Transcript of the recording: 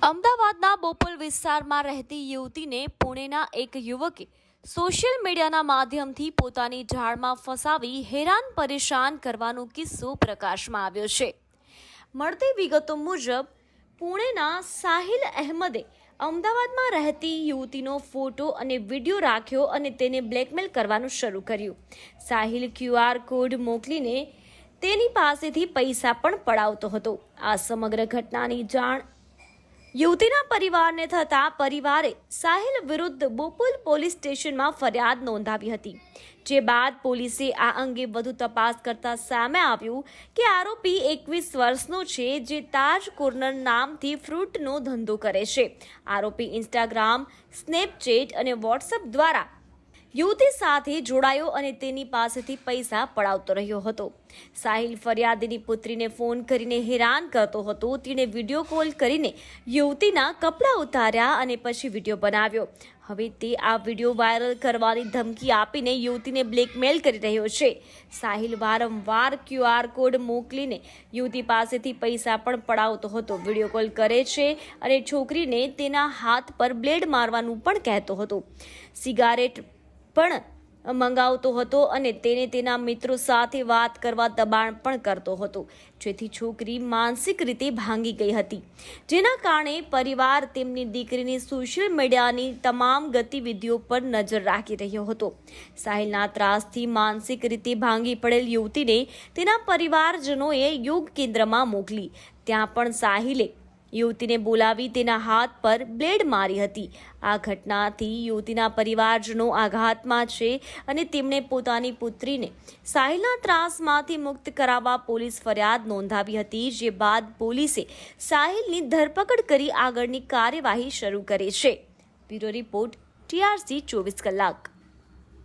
અમદાવાદના બોપલ વિસ્તારમાં રહેતી યુવતીને પુણેના એક યુવકે સોશિયલ મીડિયાના માધ્યમથી પોતાની જાળમાં ફસાવી હેરાન પરેશાન કરવાનો કિસ્સો પ્રકાશમાં આવ્યો છે। મળતી વિગતો મુજબ પુણેના સાહિલ અહેમદે અમદાવાદમાં રહેતી યુવતીનો ફોટો અને વિડીયો રાખ્યો અને તેને બ્લેકમેલ કરવાનું શરૂ કર્યું। સાહિલ QR કોડ મોકલીને તેની પાસેથી પૈસા પણ પડાવતો હતો। આ સમગ્ર ઘટનાની જાણ યુવતીના પરિવારને થતા પરિવારે સાહિલ વિરુદ્ધ બોપલ પોલીસ સ્ટેશનમાં ફરિયાદ નોંધાવી હતી। જે બાદ પોલીસે આ અંગે વધુ તપાસ કરતા સામે આવ્યું કે આરોપી 21 વર્ષનો છે, જે તાજ કોર્નર નામથી ફ્રૂટનો ધંધો કરે છે। આરોપી ઇન્સ્ટાગ્રામ, સ્નેપચેટ અને વોટ્સએપ દ્વારા યુવતી સાથે જોડાયો અને તેની પાસેથી પૈસા પડાવતો રહ્યો હતો। સાહિલ ફરિયાદીની પુત્રીને ફોન કરીને હેરાન કરતો હતો। તેણે વિડીયો કોલ કરીને યુવતીના કપડાં ઉતાર્યા અને પછી વિડીયો બનાવ્યો। હવે તે આ વિડીયો વાયરલ કરવાની ધમકી આપીને યુવતીને બ્લેકમેલ કરી રહ્યો છે। સાહિલ વારંવાર QR કોડ મોકલીને યુવતી પાસેથી પૈસા પણ પડાવતો હતો, વિડીયો કોલ કરે છે અને છોકરીને તેના હાથ પર બ્લેડ મારવાનું પણ કહેતો હતો। સિગારેટ પણ મંગાવતો હતો અને તેને તેના મિત્રો સાથે વાત કરવા દબાણ પણ કરતો હતો, જેથી છોકરી માનસિક રીતે ભાંગી ગઈ હતી, જેના કારણે પરિવાર તેમની દીકરીની સોશિયલ મીડિયાની તમામ ગતિવિધિઓ પર નજર રાખી રહ્યો હતો। સાહિલના ત્રાસથી માનસિક રીતે ભાંગી પડેલ યુવતીને તેના પરિવારજનોએ યોગ કેન્દ્રમાં મોકલી। ત્યાં પણ સાહિલે યુવતીને બોલાવી તેના હાથ પર બ્લેડ મારી હતી। આ ઘટનાથી યુવતીના પરિવારજનો આઘાતમાં છે અને તેમણે પોતાની પુત્રીને સાહિલના ત્રાસમાંથી મુક્ત કરાવવા પોલીસ ફરિયાદ નોંધાવી હતી। જે બાદ પોલીસે સાહિલની ધરપકડ કરી આગળની કાર્યવાહી શરૂ કરી છે। બ્યુરો રિપોર્ટ TRC 24 કલાક।